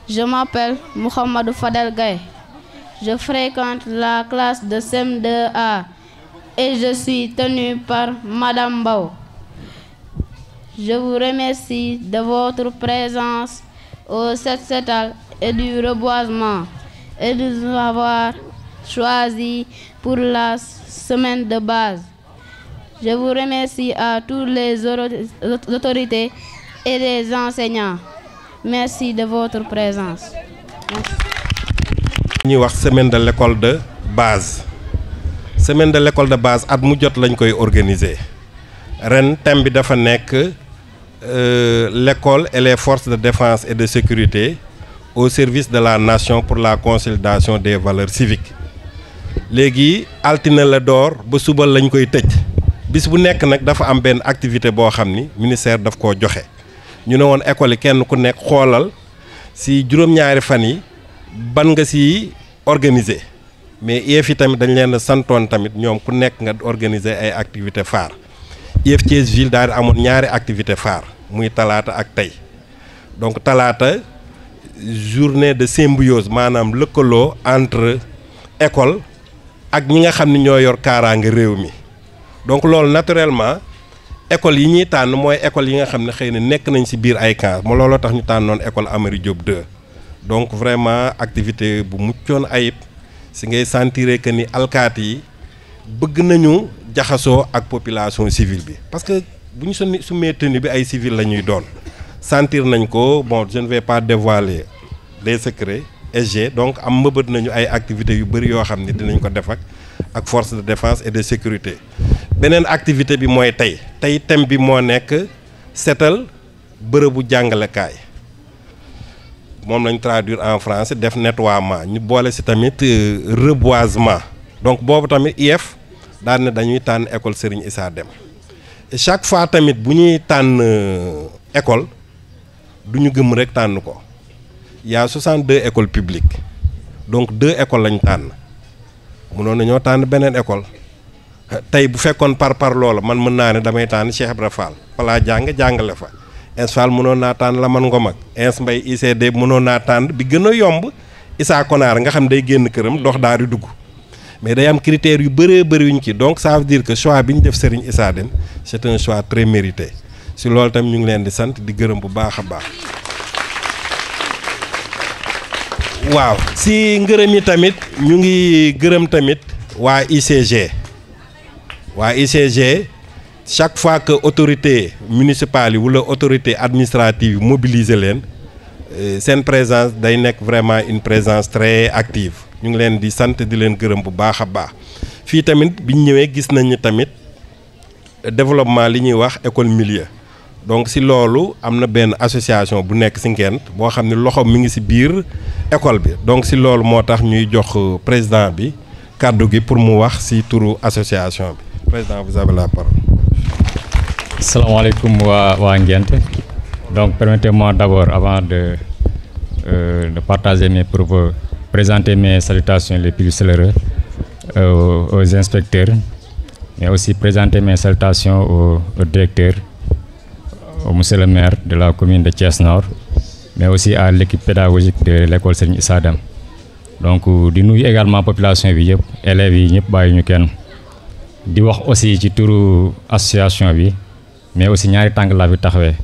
Je m'appelle Mohamedou Fadel Gaye. Je fréquente la classe de CM2A et je suis tenu par Madame Bao. Je vous remercie de votre présence au Set-Setal et du reboisement et de nous avoir choisi pour la semaine de base. Je vous remercie à toutes les autorités et les enseignants. Merci de votre présence. ñuy wax semaine de l'école de base. Semaine de l'école de base at mu jot lañ koy organiser. Ren thème bi dafa nekk l'école et les forces de défense et de sécurité au service de la nation pour la consolidation des valeurs civiques. Léegi altine la door ba suba lañ koy tëj. Bis bu nekk nag dafa am benn activité boo xam ni ministère daf koo joxe. ñu ne woon école yi kenn ku nekk xoolal si juróom-ñaari fan yi ban nga si organiser mais IEF yi tamit dañ leen santoon tamit ñoom ku nekk nga organiser ay activités phares IEF Thiès ville daal di amoon ñaari activité phare muy talaata ak tey donc talaata journée de symbiose maanaam lëkkaloo entre école ak ñi nga xam ne ñoo yor kaaraange réew mi donc loolu naturellement école yi ñuy tànn mooy école yi nga xam ne xëy na nekk nañ ci biir ay camps ma looloo tax ñu tànnoon école Amary Diop 2 donc vraiment activité bu muccoon ayib si ngay sentir que ni alkaati yi bëgg nañu jaxasoo ak population civile bi parce que bu ñu sumee tenue bi ay civil la ñuy doon sentir nañ ko bon je ne vais pas dévoiler des secrets SG donc am mbëbët nañu ay activités yu bëri yoo xam ne dinañ ko def ak force de défense et de sécurité beneen activité bi mooy tey thème bi moo nekk setal bërëbu jàngalekaay moom lañ traduire en français def nettoiement ñu boole ci tamit reboisement donc boobu tamit IEF daan ne dañuy tànn école Serigne Issa Dème et chaque fois tamit bu ñuy tànn école du ñu gëm rek tànn ko il y a 62 écoles publiques donc 2 écoles lañ tànn mënoon nañoo tànn beneen école tey bu fekkoon par loola man mën naa ne damay tànn Cheikh Ibra Fall palaa jàngale fa Ins Fall mënoon naa tànn Lamane Ngom ak Ins Mbaye ICD mënoon naa tànn bi gën a yomb Issa Konar nga xam day génn këram dox daal di dugg mais day am critères yu bëree bëri yuñ ci donc ça veut dire que choix bi ñu def Serigne Issa Dème c'est un choix très mérité si loolu tam ñu ngi leen di sant di gërëm bu baax a baax. waaw si ngërëm yi tamit ñu ngi gërëm tamit waa ICG chaque fois que autorité municipale yi wala autorité administrative yi mobiliser leen seen présence day nekk vraiment une présence très active ñu ngi leen di sant di leen gërëm bu baax a baax fii tamit biñ ñëwee gis nañ ni tamit développement li ñuy wax école milieu donc si loolu am na benn association bu nekk si Ngent boo xam ne loxo mi ngi si biir école bi donc si loolu moo tax ñuy jox président bi kàddu gi pour mu wax si turu association bi président vous avez la parole. Salaamaaleykum waa Ngent donc permettez-moi d'abord avant de partager mes propos présenter mes salutations les plus chaleureuses aux inspecteurs mais aussi présenter mes salutations au directeur au monsieur le maire de la commune de Thiès Nord mais aussi à l'équipe pédagogique de l'école Serigne Issa Dème donc di nuyu également population bi yëpp élèves yi ñëpp bàyyi ñu kenn di wax aussi ci turu association bi mais aussi ñaari tànk laa fi taxawee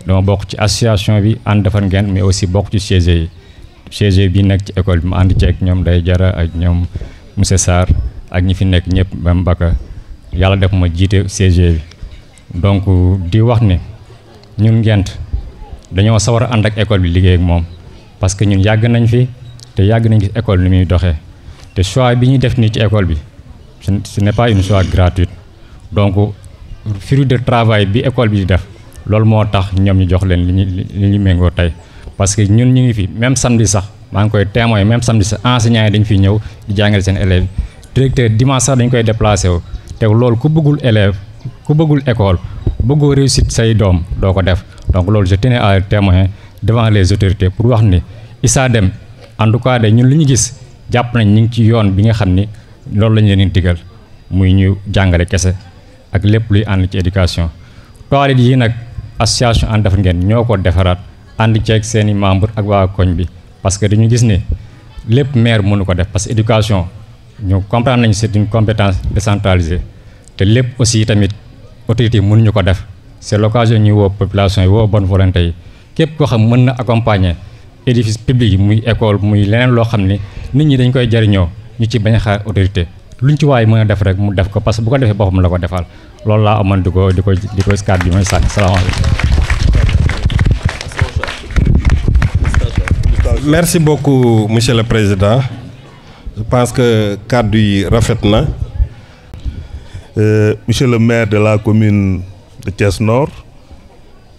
dama bokk ci association bi ànd defar Ngent mais aussi bokk ci CG bi nekk ci école bi ma ànd ceeg ñoom day jara ak ñoom monsieur Sarr ak ñi fi nekk ñëpp ba Mbaka yàlla def ma jiite CG bi donc di wax ne ñun Ngent dañoo sawar a ànd ak école bi liggéey ak moom parce que ñun yàgg nañ fi te yàgg nañ gis école ni muy doxee te choix bi ñuy def nii ci école bi ce n'est pas une choix gratuite donc fruit de travail bi école bi di def loolu moo tax ñoom ñu jox leen li ñu méngoo tey parce que ñun ñu ngi fi même samedi sax maa ngi koy témoin même samedi sax enseignants yi dañ fi ñëw di jàngale seen élèves directeur dimanche sax dañ koy déplacé wu te loolu ku bëggul élève ku bëggul école bëggoo réussite say doom doo ko def donc loolu je tenais à témoigner devant les autorités pour wax ni Issa Dème en tout cas de ñun li ñu gis jàpp nañ ñu ngi ci yoon bi nga xam ni loolu lañ leen di digal muy ñu jàngale kese ak lépp luy ànd ci éducation toilettes yi nag association ànd defar Ngent ñoo ko defaraat ànd ceeg seeni membre ak waa koñ bi parce que dañu gis ne lépp maire mënu ko def parce que éducation ñu comprendre nañu c'est une compétence décentralisée te lépp aussi tamit autorité mënuñu ko def c'est l'occasion ñuy woo population yi woo bonne volonté yi képp koo xam mën na accompagner édifice public yi muy école muy leneen loo xam ne nit ñi dañ koy jariñoo ñu ci bañ a xaar autorité luñ ci waay mën a def rek mu def ko parce que bu ko defee boppam la ko defal loolu laa amoon di ko skat bi mooy sànni salaamaaleykum. Merci beaucoup monsieur le président je pense que kàddu yi rafet na. Monsieur le maire de la commune de Thiès Nord,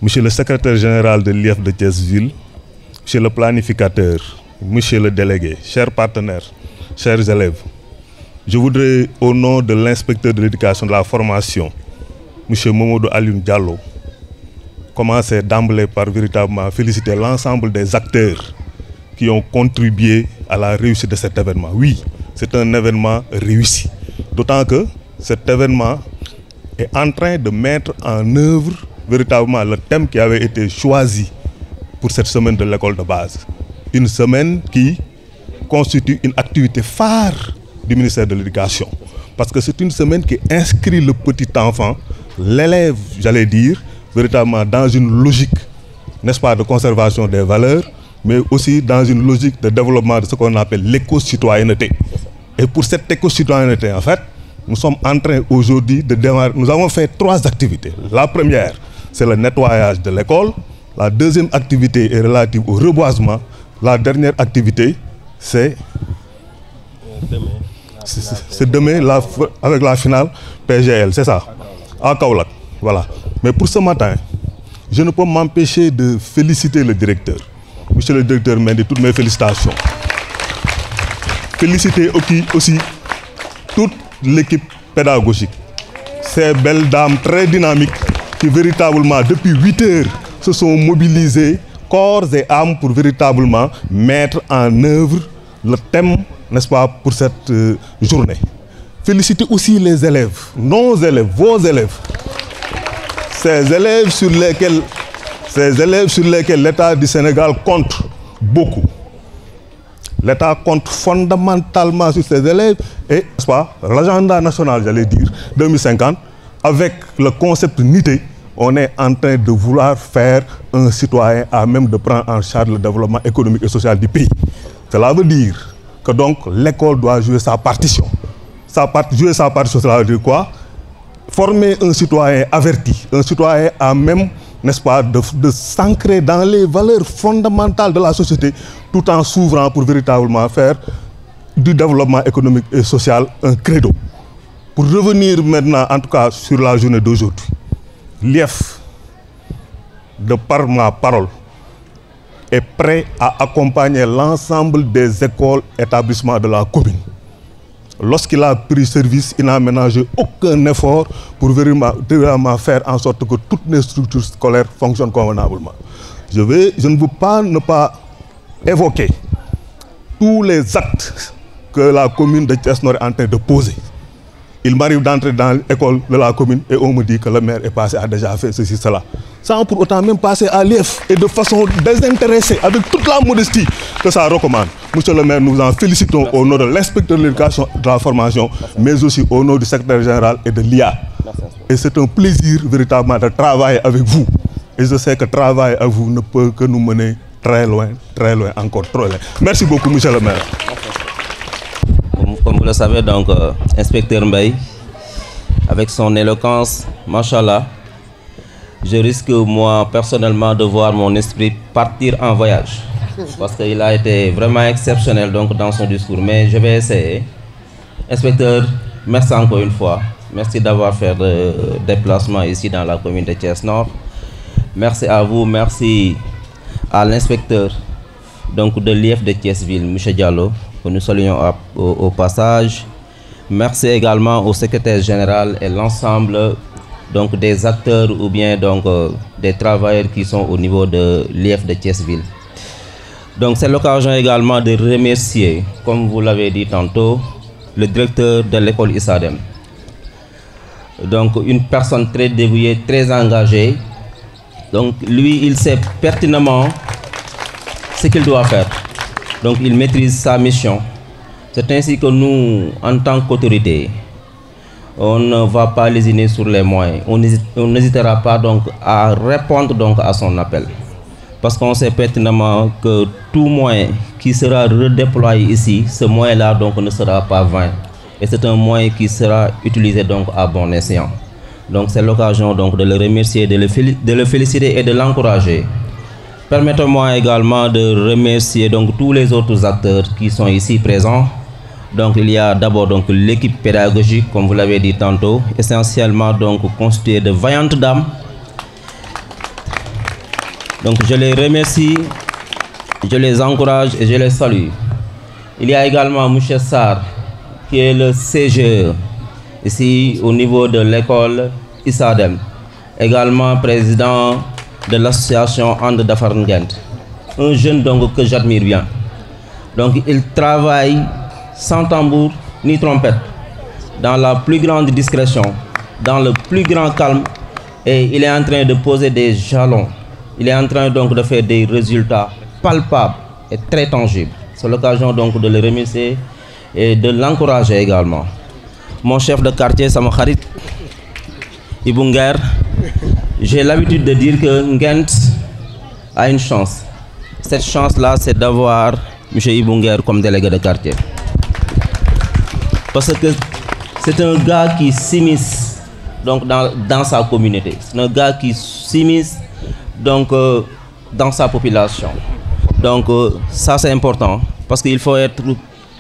monsieur le secrétaire général de l'IEF de Thiès Ville, monsieur le planificateur, monsieur le délégué, chers partenaires, chers élèves, je voudrais au nom de l'inspecteur de l'éducation de la formation, monsieur Mamadou Alioune Diallo, commencer d'emblée par véritablement féliciter l'ensemble des acteurs qui ont contribué à la réussite de cet événement. Oui, c'est un événement réussi, d'autant que cet événement est en train de mettre en œuvre véritablement le thème qui avait été choisi pour cette semaine de l'école de base. Une semaine qui constitue une activité phare du ministère de l'Éducation. Parce que c'est une semaine qui inscrit le petit enfant, l'élève, j'allais dire, véritablement dans une logique, n'est-ce pas, de conservation des valeurs, mais aussi dans une logique de développement de ce qu'on appelle l'éco-citoyenneté. Et pour cette éco-citoyenneté, en fait, nous sommes en train aujourd'hui de démarrer. Nous avons fait 3 activités. La première, c'est le nettoyage de l'école. La deuxième activité est relative au reboisement. La dernière activité, c'est demain avec la finale PGL, c'est ça, à Kaolack. Voilà. Mais pour ce matin, je ne peux m'empêcher de féliciter le directeur. Monsieur le directeur Mendy, toutes mes félicitations. Féliciter aussi toute l'équipe pédagogique, ces belles dames très dynamiques qui véritablement depuis 8 heures se sont mobilisées corps et âme pour véritablement mettre en œuvre le thème, n'est-ce pas, pour cette journée. Féliciter aussi les élèves, nos élèves, vos élèves, ces élèves sur lesquels l'État du Sénégal compte beaucoup. L'État compte fondamentalement sur ses élèves et l'agenda national, j'allais dire, 2050, avec le concept NITE, on est en train de vouloir faire un citoyen à même de prendre en charge le développement économique et social du pays. Cela veut dire que donc l'école doit jouer sa partition. Jouer sa partition, cela veut dire quoi? Former un citoyen averti, un citoyen à même, n'est-ce pas, de s'ancrer dans les valeurs fondamentales de la société tout en s'ouvrant pour véritablement faire du développement économique et social un credo. Pour revenir maintenant, en tout cas, sur la journée d'aujourd'hui, l'IEF, de par ma parole, est prêt à accompagner l'ensemble des écoles et établissements de la commune. Lorsqu'il a pris service, il n'a ménagé aucun effort pour vraiment faire en sorte que toutes les structures scolaires fonctionnent convenablement. Je ne veux pas ne pas évoquer tous les actes que la commune de Thiès Nord est en train de poser. Il m'arrive d'entrer dans l'école de la commune et on me dit que le maire est passé, a déjà fait ceci, cela. Sans pour autant même passer à l'IEF et de façon désintéressée, avec toute la modestie que ça recommande. Monsieur le maire, nous en félicitons au nom de l'inspecteur de l'éducation et de la formation, mais aussi au nom du secrétaire général et de l'IA. Et c'est un plaisir véritablement de travailler avec vous. Et je sais que travailler avec vous ne peut que nous mener très loin, encore trop loin. Merci beaucoup, monsieur le maire. Comme vous le savez, donc, inspecteur Mbaye, avec son éloquence, machallah, je risque moi personnellement de voir mon esprit partir en voyage. Parce qu'il a été vraiment exceptionnel donc, dans son discours. Mais je vais essayer. Inspecteur, merci encore une fois. Merci d'avoir fait le déplacement ici dans la commune de Thiès Nord. Merci à vous, merci à l'inspecteur de l'IEF de Thiès Ville, M. Diallo, que nous saluons au passage. Merci également au secrétaire général et l'ensemble des acteurs ou bien des travailleurs qui sont au niveau de l'IEF de Thiès Ville. Donc c'est l'occasion également de remercier, comme vous l'avez dit tantôt, le directeur de l'école ISADEM. Donc une personne très dévouée, très engagée. Donc lui, il sait pertinemment ce qu'il doit faire. Donc il maîtrise sa mission. C'est ainsi que nous, en tant qu'autorité, on ne va pas lésiner sur les moyens. On n'hésitera pas donc à répondre donc à son appel. Parce qu'on sait pertinemment que tout moyen qui sera redéployé ici, ce moyen-là donc ne sera pas vain. Et c'est un moyen qui sera utilisé donc à bon escient. Donc c'est l'occasion donc de le remercier, de le féliciter et de l'encourager. Permettez-moi également de remercier donc tous les autres acteurs qui sont ici présents. Donc il y a d'abord donc l'équipe pédagogique, comme vous l'avez dit tantôt, essentiellement donc constituée de vaillantes dames. Donc je les remercie, je les encourage et je les salue. Il y a également M. Sarr, qui est le CGE, ici au niveau de l'école ISADEM, également président de l'association And Dafar Ngent, un jeune donc que j'admire bien. Donc il travaille sans tambour ni trompette, dans la plus grande discrétion, dans le plus grand calme, et il est en train de poser des jalons. Il est en train donc de faire des résultats palpables et très tangibles. C'est l'occasion donc de le remercier et de l'encourager également. Mon chef de quartier, Sama Kharit Ibou Nguer, j'ai l'habitude de dire que Ngent a une chance. Cette chance-là, c'est d'avoir M. Ibou Nguer comme délégué de quartier. Parce que c'est un gars qui s'immisce donc dans sa communauté. C'est un gars qui s'immisce donc dans sa population. Donc ça c'est important parce qu'il faut être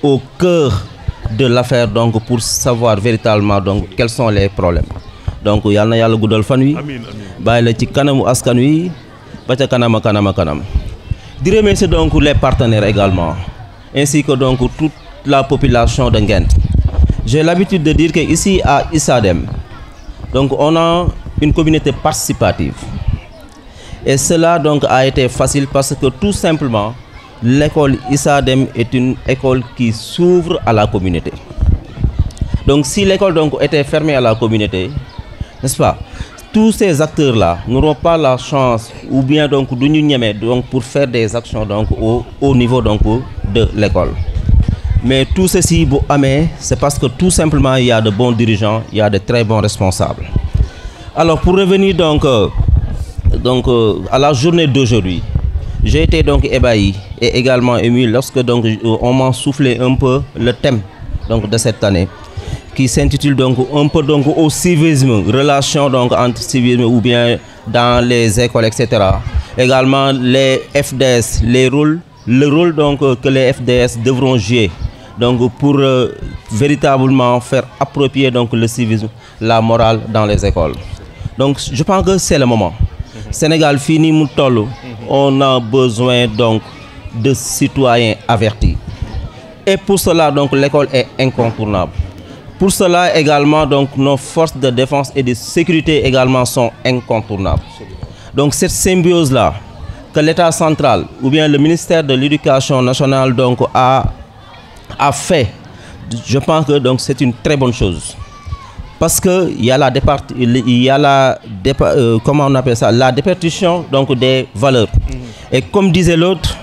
au cœur de l'affaire donc pour savoir véritablement donc quels sont les problèmes. Donc yalla na yalla guddal fan wi bay la ci kanamu askan wi ba ca kanama kanam. Di remercier donc les partenaires également ainsi que donc toute la population de Nguent. J'ai l'habitude de dire que ici à ISADEM donc on a une communauté participative. Et cela donc a été facile parce que tout simplement l'école ISADEM est une école qui s'ouvre à la communauté. Donc si l'école donc était fermée à la communauté, n'est-ce pas, tous ces acteurs-là n'auront pas la chance ou bien donc donc pour faire des actions donc au niveau donc de l'école. Mais tout ceci c'est parce que tout simplement il y a de bons dirigeants, il y a de très bons responsables. Alors pour revenir donc à la journée d'aujourd'hui, j'ai été donc ébahi et également ému lorsque donc on m'a soufflé un peu le thème donc de cette année qui s'intitule donc un peu donc au civisme, relation donc entre civisme ou bien dans les écoles etc. Également les FDS, le rôle donc que les FDS devront jouer donc pour véritablement faire approprier donc le civisme, la morale dans les écoles. Donc je pense que c'est le moment. Sénégal fini moutolo, on a besoin donc de citoyens avertis. Et pour cela donc l'école est incontournable. Pour cela également donc nos forces de défense et de sécurité également sont incontournables. Donc cette symbiose là que l'État central ou bien le ministère de l'Éducation nationale donc a fait, je pense que donc c'est une très bonne chose. Parce que il y a comment on appelle ça, la déperdition donc des valeurs. Et comme disait l'autre,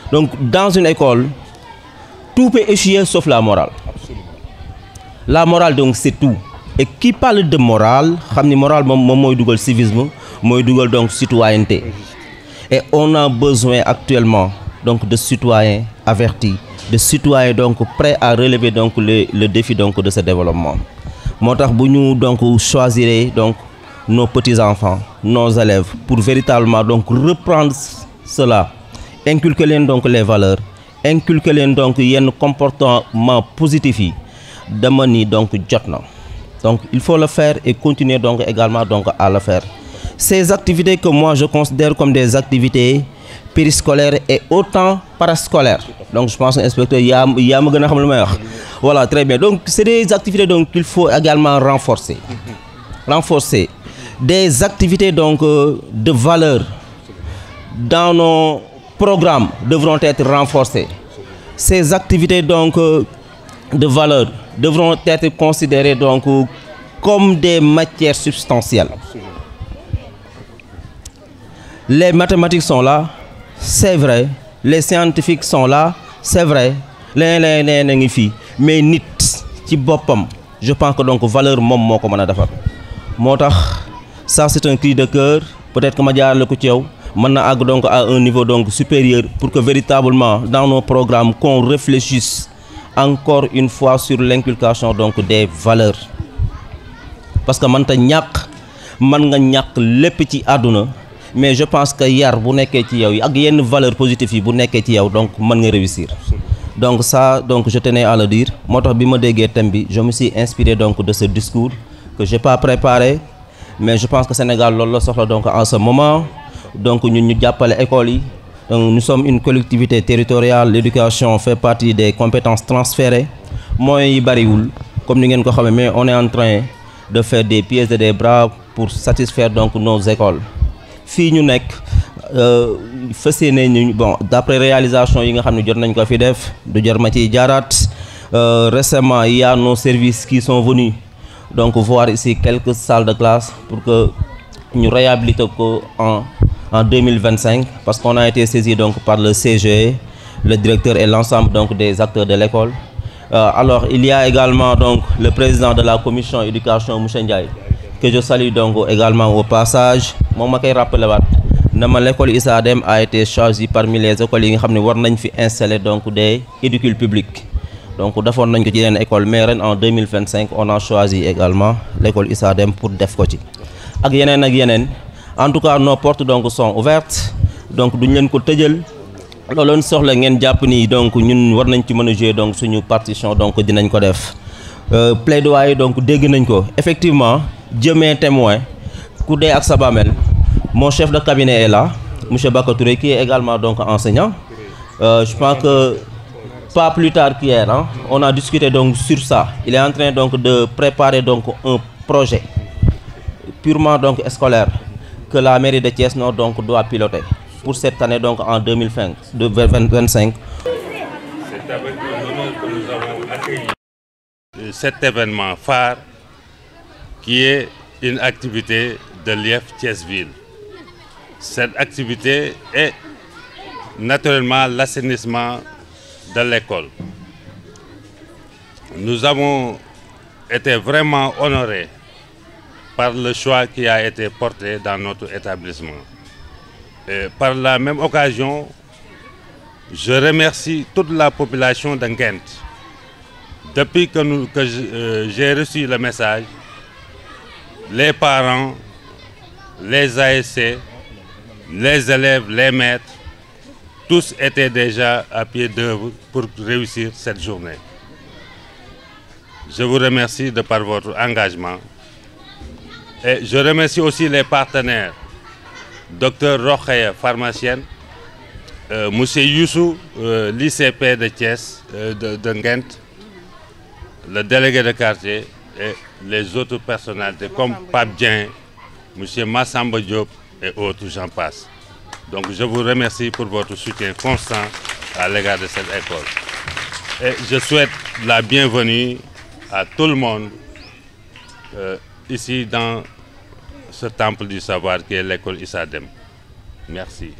donc dans une école, tout peut échouer sauf la morale. Absolument. La morale donc c'est tout. Et qui parle de morale, xamni morale moy dougal civisme, moy dougal donc citoyenneté. Et on a besoin actuellement donc de citoyens avertis, de citoyens donc prêts à relever donc le défi donc de ce développement. Motax buñu donc choisir donc nos petits enfants, nos élèves pour véritablement donc reprendre cela, inculquer len donc les valeurs, inculquer len donc yenn comportement positif yi dama ni donc jotna. Donc il faut le faire et continuer donc également donc à le faire. Ces activités que moi je considère comme des activités périscolaires et autant parascolaires. Donc je pense inspecteur ya ma gëna xam lu may wax. Voilà, très bien. Donc c'est des activités donc qu'il faut également renforcer. Renforcer des activités donc de valeur dans nos programmes devront être renforcées. Ces activités donc de valeur devront être considérées donc comme des matières substantielles. Les mathématiques sont là, c'est vrai, les scientifiques sont là, c'est vrai leneen ngi fii mais nit ci boppam je pense que donc valeur moom moo ko mën a defar moo tax ça c'est un cri de cœur peut-être que ma jaarale ko ci yow mën na àgg donc à un niveau donc supérieur pour que véritablement dans nos programmes qu'on réfléchisse encore une fois sur l'inculcation donc des valeurs parce que mën nga ñàkk lépp ci àdduna mais je pense que yar bu nekkee ci yow ak yenn valeurs positives yi bu nekkee ci yow donc mën nga réussir donc ça donc je tenais à le dire moo tax bi ma déggee thème bi je me suis inspiré donc de ce discours que j'ai pas préparé mais je pense que Sénégal loolu la soxla donc en ce moment donc ñun ñu jàppale école yi donc nous sommes une collectivité territoriale l'éducation fait partie des compétences transférées moyens yi bariwul comme ni ngeen ko xamee mais on est en train de faire des pieds et des bras pour satisfaire donc nos écoles fii ñu nekk fas yéene ñu bon d'après réalisation yi nga xam ne jot nañ ko fi def du jar ma ciy jaaraat récemment il y a nos services qui sont venus donc voir ici quelques salles de classe pour que ñu réhabiliter ko en 2025 parce qu'on a été saisi donc par le CGE, le directeur et l'ensemble donc des acteurs de l'école. Alors il y a également donc le président de la commission éducation Moussa Ndiaye que je salue donc également au passage moom ma koy rappelé waat na ma l'école Issa Dème a été choisie parmi les écoles yi nga xam ne war nañ fi installer donc des édicules publics donc defoon nañ ko ci yeneen école mais ren en 2025 on a choisi également l'école Issa Dème pour def ko ci ak yeneen en tout cas nos portes donc sont ouvertes donc duñ leen ko tëjal looloon soxla ngeen jàpp ni donc ñun war nañ ci mën a jouer donc suñu partition donc dinañ ko def plaidoyer donc dégg nañ ko effectivement Dieu m'est témoin ku dee ak sa bàmmeel mon chef de cabinet est là monsieur Baka Touré qui est également donc enseignant je pense que pas plus tard qu'hier on a discuté donc sur ça il est en train donc de préparer donc un projet purement donc scolaire que la mairie de Thiès Nord donc doit piloter pour cette année donc en 2025. C'est avec l'honneur que nous avons accueilli cet événement phare qui est une activité de l'IEF Thiès-Ville. Cette activité est naturellement l'assainissement de l'école. Nous avons été vraiment honorés par le choix qui a été porté dans notre établissement. Et par la même occasion, je remercie toute la population de Nguent. Depuis que j'ai reçu le message, les parents, les ASC, les élèves, les maîtres, tous étaient déjà à pied d'œuvre pour réussir cette journée. Je vous remercie de par votre engagement. Et je remercie aussi les partenaires, Dr Rokhaya, pharmacienne, Monsieur Youssou, l'ICP de Thiès, de Nguent, le délégué de quartier et les autres personnalités comme Pape Dien, Monsieur Massamba Diop et autres, j'en passe. Donc je vous remercie pour votre soutien constant à l'égard de cette école. Et je souhaite la bienvenue à tout le monde ici dans ce temple du savoir qui est l'école Issa Dème. Merci.